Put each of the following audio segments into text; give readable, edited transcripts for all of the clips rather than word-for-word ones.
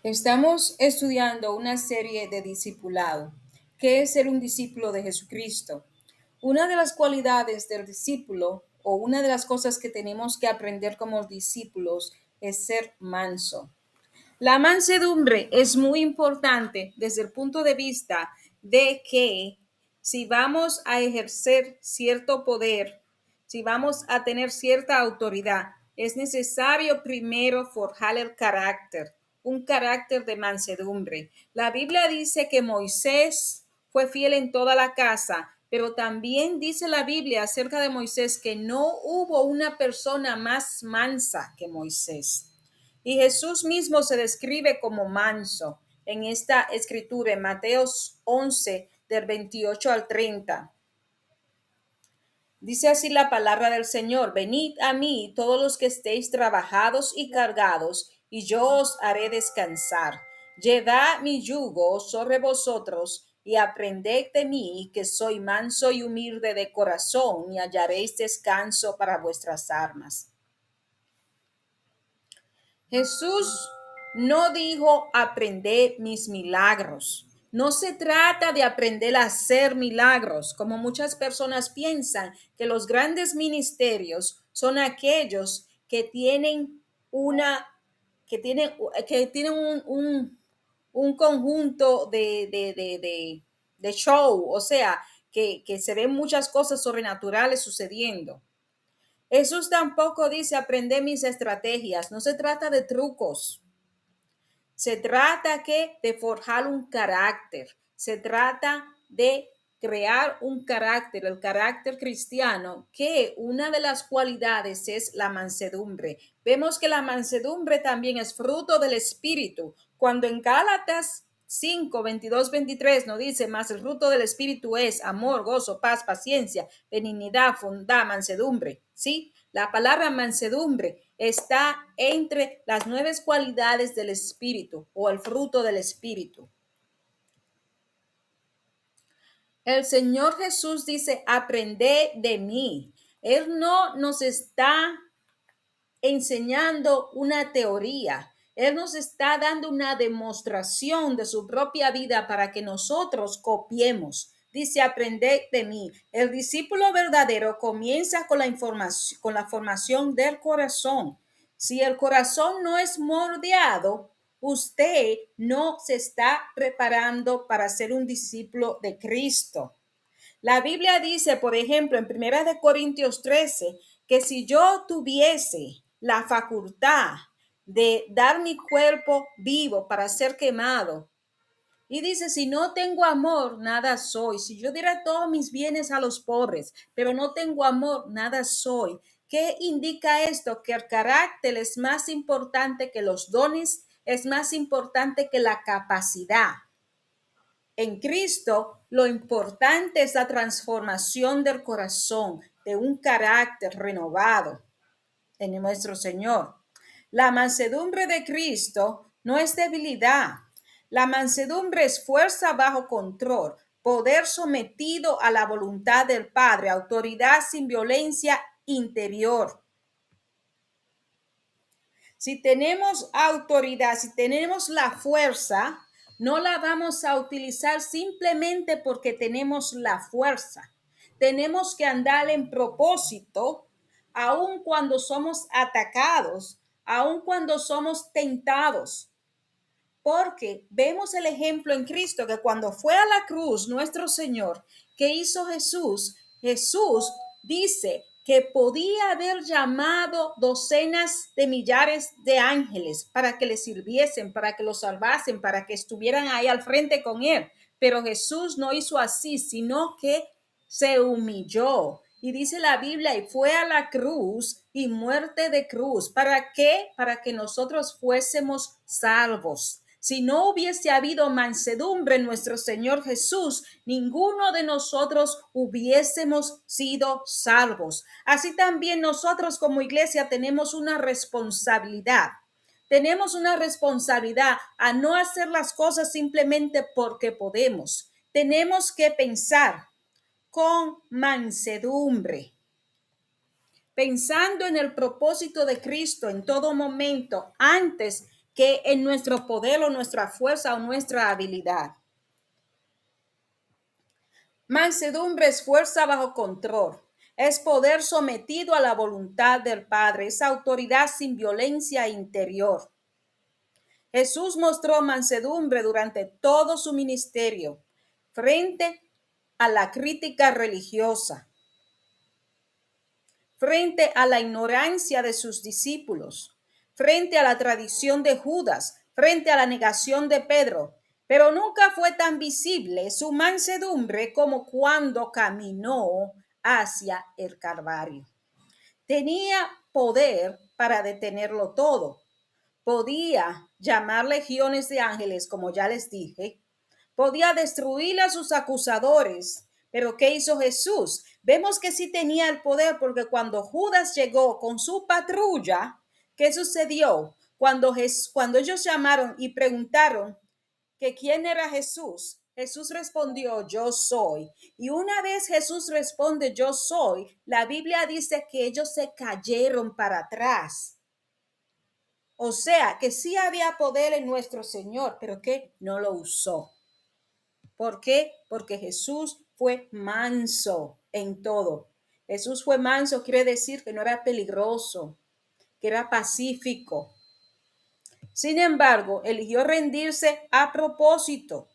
Estamos estudiando una serie de discipulado. ¿Qué es ser un discípulo de Jesucristo? Una de las cualidades del discípulo o una de las cosas que tenemos que aprender como discípulos es ser manso. La mansedumbre es muy importante desde el punto de vista de que si vamos a ejercer cierto poder, si vamos a tener cierta autoridad, es necesario primero forjar el carácter, un carácter de mansedumbre. La Biblia dice que Moisés fue fiel en toda la casa, pero también dice la Biblia acerca de Moisés que no hubo una persona más mansa que Moisés. Y Jesús mismo se describe como manso en esta escritura, en Mateos 11, del 28 al 30. Dice así la palabra del Señor: venid a mí todos los que estéis trabajados y cargados, y yo os haré descansar. Llevad mi yugo sobre vosotros y aprended de mí, que soy manso y humilde de corazón, y hallaréis descanso para vuestras almas. Jesús no dijo aprender mis milagros. No se trata de aprender a hacer milagros, como muchas personas piensan que los grandes ministerios son aquellos que tienen una, que tienen un conjunto de show, o sea, que se ven muchas cosas sobrenaturales sucediendo. Jesús tampoco dice aprender mis estrategias. No se trata de trucos. Se trata de forjar un carácter. Se trata de crear un carácter, el carácter cristiano, que una de las cualidades es la mansedumbre. Vemos que la mansedumbre también es fruto del Espíritu. Cuando en Gálatas 5, 22, 23 nos dice, más el fruto del Espíritu es amor, gozo, paz, paciencia, benignidad, bondad, mansedumbre. ¿Sí? La palabra mansedumbre está entre las 9 cualidades del Espíritu o el fruto del Espíritu. El Señor Jesús dice, aprended de mí. Él no nos está enseñando una teoría. Él nos está dando una demostración de su propia vida para que nosotros copiemos. Dice, aprended de mí. El discípulo verdadero comienza con la información, con la formación del corazón. Si el corazón no es moldeado, usted no se está preparando para ser un discípulo de Cristo. La Biblia dice, por ejemplo, en 1 Corintios 13, que si yo tuviese la facultad de dar mi cuerpo vivo para ser quemado, y dice, si no tengo amor, nada soy. Si yo diera todos mis bienes a los pobres, pero no tengo amor, nada soy. ¿Qué indica esto? Que el carácter es más importante que los dones, es más importante que la capacidad. En Cristo, lo importante es la transformación del corazón, de un carácter renovado en nuestro Señor. La mansedumbre de Cristo no es debilidad. La mansedumbre es fuerza bajo control, poder sometido a la voluntad del Padre, autoridad sin violencia interior. Si tenemos autoridad, si tenemos la fuerza, no la vamos a utilizar simplemente porque tenemos la fuerza. Tenemos que andar en propósito, aun cuando somos atacados, aun cuando somos tentados. Porque vemos el ejemplo en Cristo que cuando fue a la cruz, nuestro Señor, ¿qué hizo Jesús? Jesús dice que podía haber llamado docenas de millares de ángeles para que le sirviesen, para que lo salvasen, para que estuvieran ahí al frente con él. Pero Jesús no hizo así, sino que se humilló. Y dice la Biblia, y fue a la cruz y muerte de cruz. ¿Para qué? Para que nosotros fuésemos salvos. Si no hubiese habido mansedumbre en nuestro Señor Jesús, ninguno de nosotros hubiésemos sido salvos. Así también nosotros como iglesia tenemos una responsabilidad. Tenemos una responsabilidad a no hacer las cosas simplemente porque podemos. Tenemos que pensar con mansedumbre, pensando en el propósito de Cristo en todo momento, antes que en nuestro poder o nuestra fuerza o nuestra habilidad. Mansedumbre es fuerza bajo control, es poder sometido a la voluntad del Padre, es autoridad sin violencia interior. Jesús mostró mansedumbre durante todo su ministerio frente a la crítica religiosa, frente a la ignorancia de sus discípulos, frente a la tradición de Judas, frente a la negación de Pedro. Pero nunca fue tan visible su mansedumbre como cuando caminó hacia el Calvario. Tenía poder para detenerlo todo. Podía llamar legiones de ángeles, como ya les dije. Podía destruir a sus acusadores. Pero ¿qué hizo Jesús? Vemos que sí tenía el poder, porque cuando Judas llegó con su patrulla, ¿qué sucedió? Cuando ellos llamaron y preguntaron que quién era Jesús, Jesús respondió, yo soy. Y una vez Jesús responde, yo soy, la Biblia dice que ellos se cayeron para atrás. O sea, que sí había poder en nuestro Señor, pero que no lo usó. ¿Por qué? Porque Jesús fue manso en todo. Jesús fue manso, quiere decir que no era peligroso, que era pacífico. Sin embargo, eligió rendirse al propósito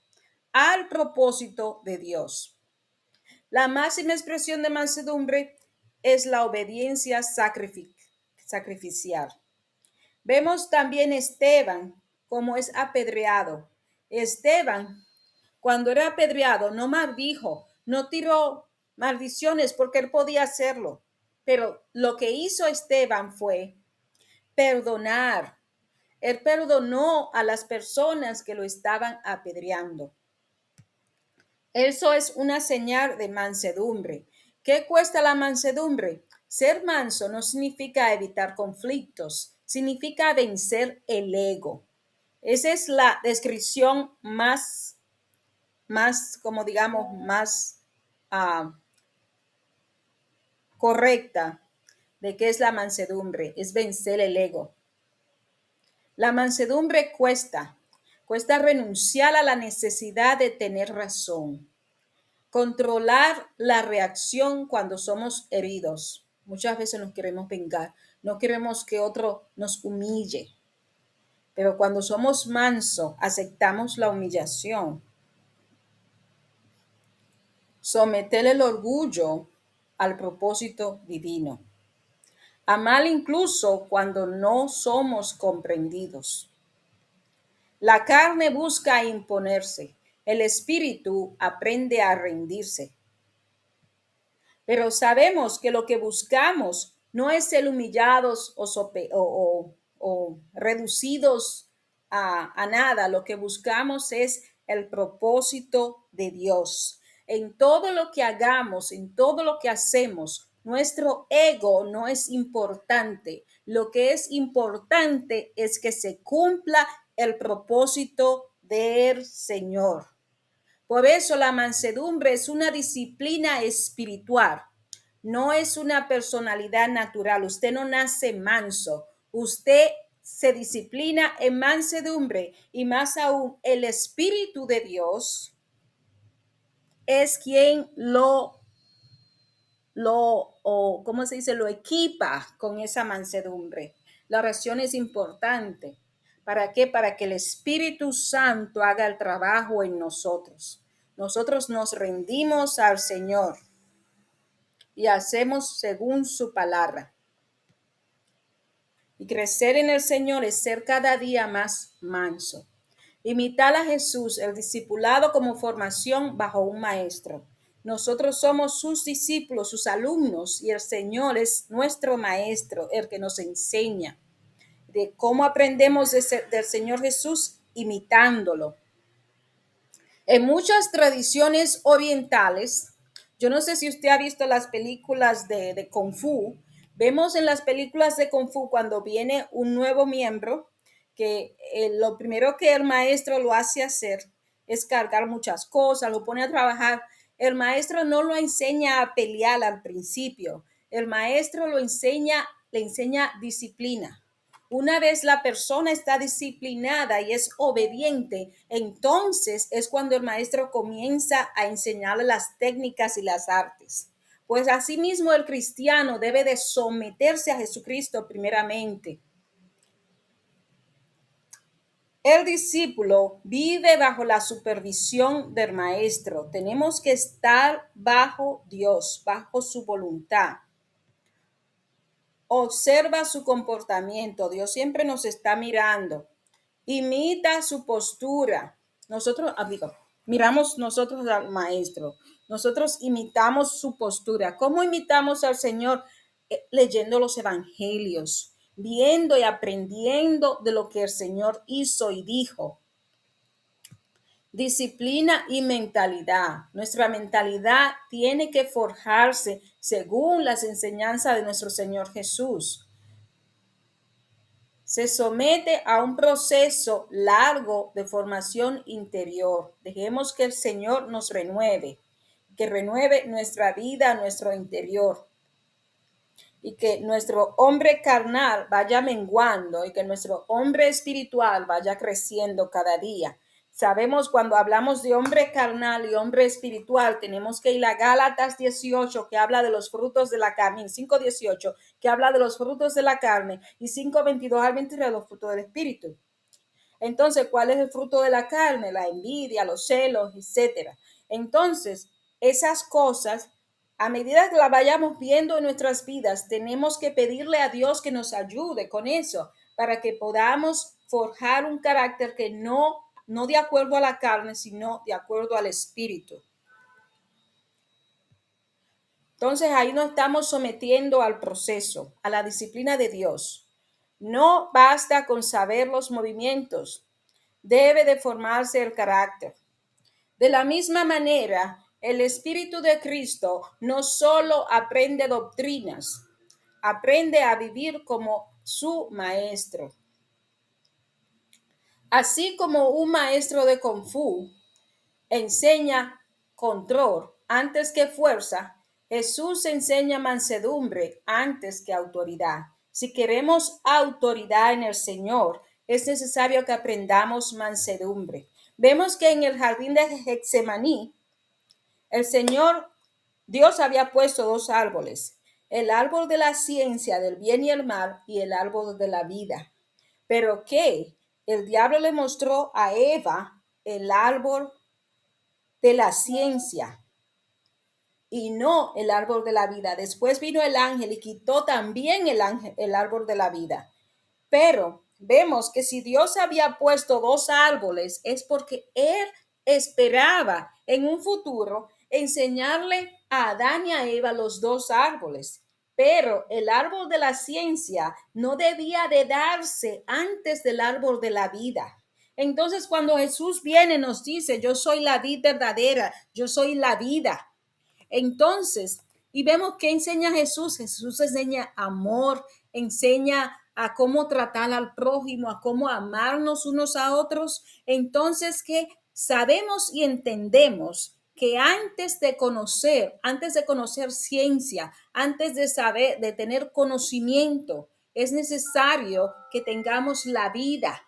de Dios. La máxima expresión de mansedumbre es la obediencia sacrificial. Vemos también Esteban como es apedreado. Esteban, cuando era apedreado, no maldijo, no tiró maldiciones porque él podía hacerlo. Pero lo que hizo Esteban fue perdonar. Él perdonó a las personas que lo estaban apedreando. Eso es una señal de mansedumbre. ¿Qué cuesta la mansedumbre? Ser manso no significa evitar conflictos, significa vencer el ego. Esa es la descripción más como digamos, más correcta de qué es la mansedumbre. Es vencer el ego. La mansedumbre cuesta renunciar a la necesidad de tener razón. Controlar la reacción cuando somos heridos. Muchas veces nos queremos vengar, no queremos que otro nos humille. Pero cuando somos mansos, aceptamos la humillación. Someter el orgullo al propósito divino. Amar incluso cuando no somos comprendidos. La carne busca imponerse, el espíritu aprende a rendirse. Pero sabemos que lo que buscamos no es ser humillados o reducidos a nada. Lo que buscamos es el propósito de Dios. En todo lo que hagamos, en todo lo que hacemos, nuestro ego no es importante. Lo que es importante es que se cumpla el propósito del Señor. Por eso la mansedumbre es una disciplina espiritual, no es una personalidad natural. Usted no nace manso, usted se disciplina en mansedumbre y más aún el Espíritu de Dios es quien ¿cómo se dice? Lo equipa con esa mansedumbre. La oración es importante. ¿Para qué? Para que el Espíritu Santo haga el trabajo en nosotros. Nosotros nos rendimos al Señor y hacemos según su palabra. Y crecer en el Señor es ser cada día más manso. Imitar a Jesús, el discipulado como formación bajo un maestro. Nosotros somos sus discípulos, sus alumnos, y el Señor es nuestro maestro, el que nos enseña de cómo aprendemos del Señor Jesús imitándolo. En muchas tradiciones orientales, yo no sé si usted ha visto las películas de Kung Fu, vemos en las películas de Kung Fu cuando viene un nuevo miembro, que lo primero que el maestro lo hace hacer es cargar muchas cosas, lo pone a trabajar. El maestro no lo enseña a pelear al principio, el maestro le enseña disciplina. Una vez la persona está disciplinada y es obediente, entonces es cuando el maestro comienza a enseñarle las técnicas y las artes. Pues asimismo el cristiano debe de someterse a Jesucristo primeramente. El discípulo vive bajo la supervisión del maestro. Tenemos que estar bajo Dios, bajo su voluntad. Observa su comportamiento. Dios siempre nos está mirando. Imita su postura. Nosotros, miramos nosotros al maestro. Nosotros imitamos su postura. ¿Cómo imitamos al Señor? Leyendo los evangelios, viendo y aprendiendo de lo que el Señor hizo y dijo. Disciplina y mentalidad. Nuestra mentalidad tiene que forjarse según las enseñanzas de nuestro Señor Jesús. Se somete a un proceso largo de formación interior. Dejemos que el Señor nos renueve, que renueve nuestra vida, nuestro interior, y que nuestro hombre carnal vaya menguando y que nuestro hombre espiritual vaya creciendo cada día. Sabemos cuando hablamos de hombre carnal y hombre espiritual, tenemos que ir a Gálatas 18, que habla de los frutos de la carne, 5:18, que habla de los frutos de la carne, y 5:22 al 23, los frutos del espíritu. Entonces, ¿cuál es el fruto de la carne? La envidia, los celos, etcétera. Entonces, esas cosas, a medida que las vayamos viendo en nuestras vidas, tenemos que pedirle a Dios que nos ayude con eso, para que podamos forjar un carácter que no de acuerdo a la carne, sino de acuerdo al espíritu. Entonces ahí nos estamos sometiendo al proceso, a la disciplina de Dios. No basta con saber los movimientos, debe de formarse el carácter. De la misma manera, el Espíritu de Cristo no solo aprende doctrinas, aprende a vivir como su maestro. Así como un maestro de Kung Fu enseña control antes que fuerza, Jesús enseña mansedumbre antes que autoridad. Si queremos autoridad en el Señor, es necesario que aprendamos mansedumbre. Vemos que en el jardín de Getsemaní, el Señor, Dios había puesto dos árboles, el árbol de la ciencia del bien y el mal y el árbol de la vida. Pero ¿qué? El diablo le mostró a Eva el árbol de la ciencia y no el árbol de la vida. Después vino el ángel y quitó también el árbol de la vida. Pero vemos que si Dios había puesto dos árboles es porque Él esperaba en un futuro enseñarle a Adán y a Eva los dos árboles. Pero el árbol de la ciencia no debía de darse antes del árbol de la vida. Entonces, cuando Jesús viene, nos dice, yo soy la vid verdadera, yo soy la vida. Entonces, y vemos que enseña Jesús. Jesús enseña amor, enseña a cómo tratar al prójimo, a cómo amarnos unos a otros. Entonces, que sabemos y entendemos que antes de conocer ciencia, antes de saber, de tener conocimiento, es necesario que tengamos la vida.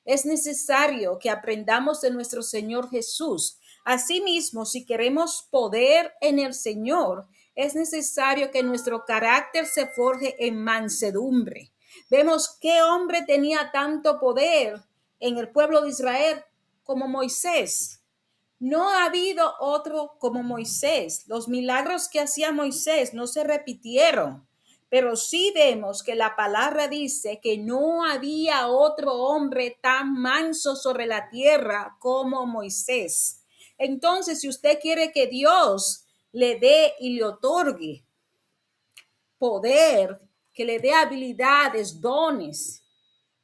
Es necesario que aprendamos de nuestro Señor Jesús. Asimismo, si queremos poder en el Señor, es necesario que nuestro carácter se forje en mansedumbre. Vemos qué hombre tenía tanto poder en el pueblo de Israel como Moisés. No ha habido otro como Moisés. Los milagros que hacía Moisés no se repitieron, pero sí vemos que la palabra dice que no había otro hombre tan manso sobre la tierra como Moisés. Entonces, si usted quiere que Dios le dé y le otorgue poder, que le dé habilidades, dones,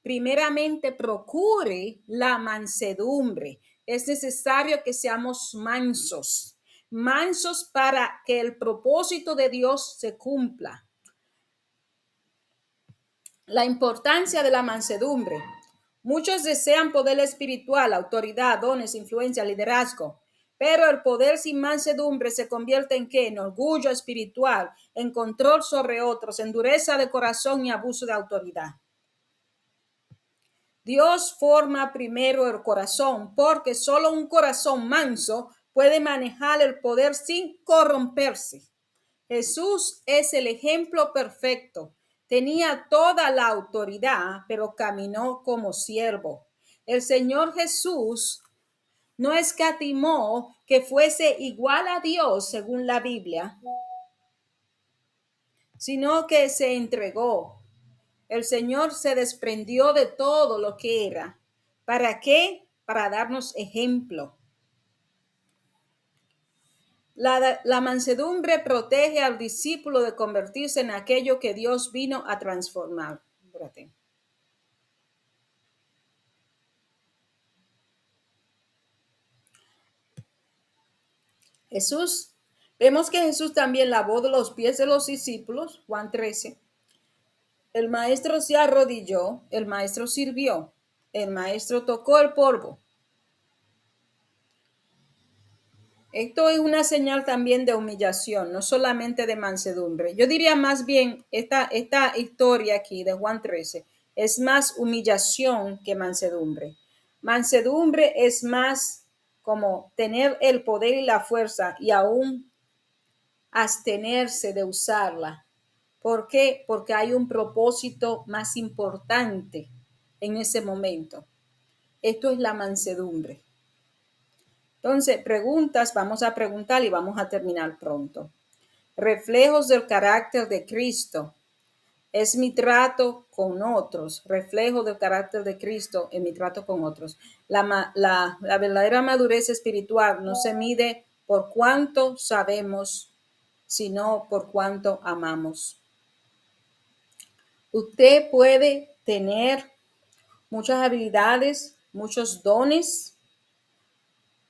primeramente procure la mansedumbre. Es necesario que seamos mansos, mansos para que el propósito de Dios se cumpla. La importancia de la mansedumbre. Muchos desean poder espiritual, autoridad, dones, influencia, liderazgo. Pero el poder sin mansedumbre se convierte en ¿qué? En orgullo espiritual, en control sobre otros, en dureza de corazón y abuso de autoridad. Dios forma primero el corazón, porque solo un corazón manso puede manejar el poder sin corromperse. Jesús es el ejemplo perfecto. Tenía toda la autoridad, pero caminó como siervo. El Señor Jesús no escatimó que fuese igual a Dios según la Biblia, sino que se entregó. El Señor se desprendió de todo lo que era. ¿Para qué? Para darnos ejemplo. La mansedumbre protege al discípulo de convertirse en aquello que Dios vino a transformar. Espérate. Vemos que Jesús también lavó de los pies de los discípulos, Juan 13. El maestro se arrodilló, el maestro sirvió, el maestro tocó el polvo. Esto es una señal también de humillación, no solamente de mansedumbre. Yo diría más bien, esta historia aquí de Juan 13 es más humillación que mansedumbre. Mansedumbre es más como tener el poder y la fuerza y aún abstenerse de usarla. ¿Por qué? Porque hay un propósito más importante en ese momento. Esto es la mansedumbre. Entonces, preguntas, vamos a preguntar y vamos a terminar pronto. Reflejos del carácter de Cristo. Es mi trato con otros. Reflejo del carácter de Cristo en mi trato con otros. La verdadera madurez espiritual no se mide por cuánto sabemos, sino por cuánto amamos. Usted puede tener muchas habilidades, muchos dones,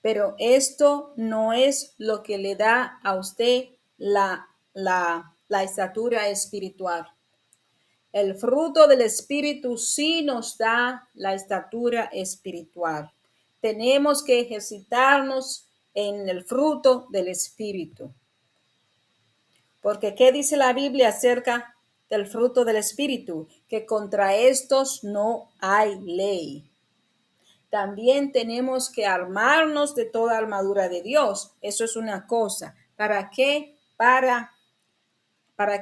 pero esto no es lo que le da a usted la estatura espiritual. El fruto del Espíritu sí nos da la estatura espiritual. Tenemos que ejercitarnos en el fruto del Espíritu. Porque ¿qué dice la Biblia acerca del fruto del Espíritu? Que contra estos no hay ley. También tenemos que armarnos de toda armadura de Dios. Eso es una cosa. ¿Para qué? Para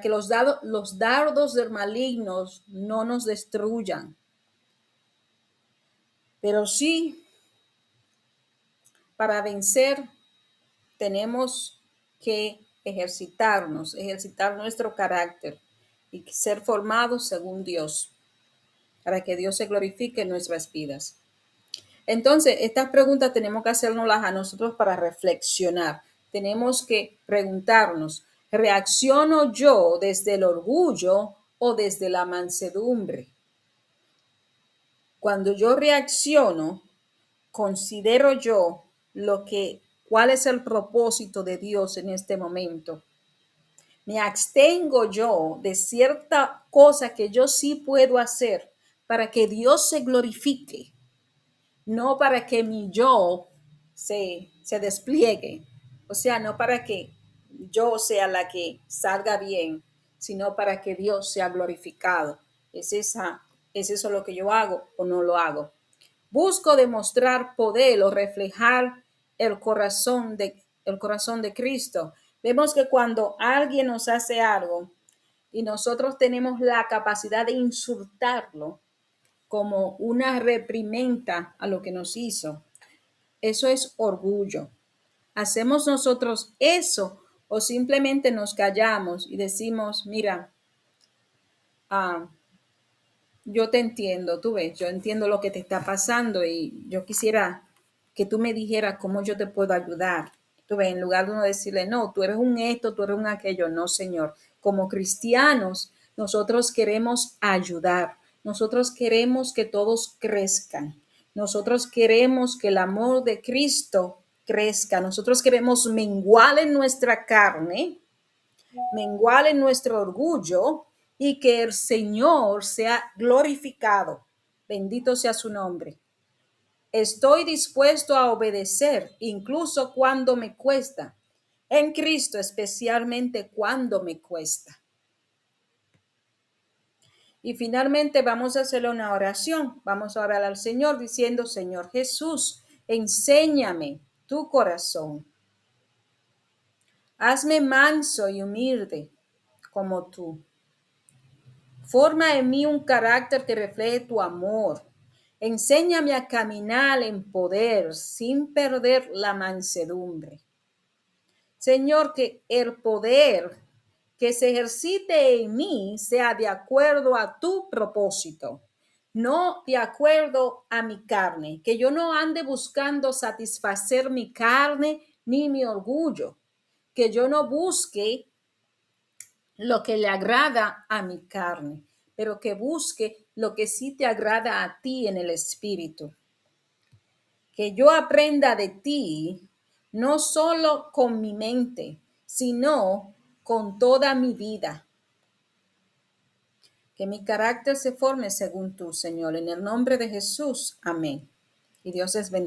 que los dardos del maligno no nos destruyan. Pero sí, para vencer tenemos que ejercitar nuestro carácter y ser formados según Dios, para que Dios se glorifique en nuestras vidas. Entonces, estas preguntas tenemos que hacernoslas a nosotros para reflexionar. Tenemos que preguntarnos, ¿reacciono yo desde el orgullo o desde la mansedumbre? Cuando yo reacciono, considero yo cuál es el propósito de Dios en este momento. Me abstengo yo de cierta cosa que yo sí puedo hacer para que Dios se glorifique, no para que mi yo se despliegue. O sea, no para que yo sea la que salga bien, sino para que Dios sea glorificado. ¿Es eso lo que yo hago o no lo hago? Busco demostrar poder o reflejar el corazón de Cristo. Vemos que cuando alguien nos hace algo y nosotros tenemos la capacidad de insultarlo como una reprimenda a lo que nos hizo, eso es orgullo. ¿Hacemos nosotros eso o simplemente nos callamos y decimos, mira, yo te entiendo, tú ves, yo entiendo lo que te está pasando y yo quisiera que tú me dijeras cómo yo te puedo ayudar? Tú ves, en lugar de uno decirle, no, tú eres un esto, tú eres un aquello, no, Señor. Como cristianos, nosotros queremos ayudar, nosotros queremos que todos crezcan, nosotros queremos que el amor de Cristo crezca, nosotros queremos menguar en nuestra carne, menguar en nuestro orgullo y que el Señor sea glorificado. Bendito sea su nombre. Estoy dispuesto a obedecer, incluso cuando me cuesta. En Cristo, especialmente cuando me cuesta. Y finalmente vamos a hacer una oración. Vamos a orar al Señor diciendo, Señor Jesús, enséñame tu corazón. Hazme manso y humilde como tú. Forma en mí un carácter que refleje tu amor. Enséñame a caminar en poder sin perder la mansedumbre. Señor, que el poder que se ejercite en mí sea de acuerdo a tu propósito, no de acuerdo a mi carne, que yo no ande buscando satisfacer mi carne ni mi orgullo, que yo no busque lo que le agrada a mi carne, pero que busque lo que sí te agrada a ti en el espíritu. Que yo aprenda de ti, no solo con mi mente, sino con toda mi vida. Que mi carácter se forme según tú, Señor. En el nombre de Jesús. Amén. Y Dios es bendito.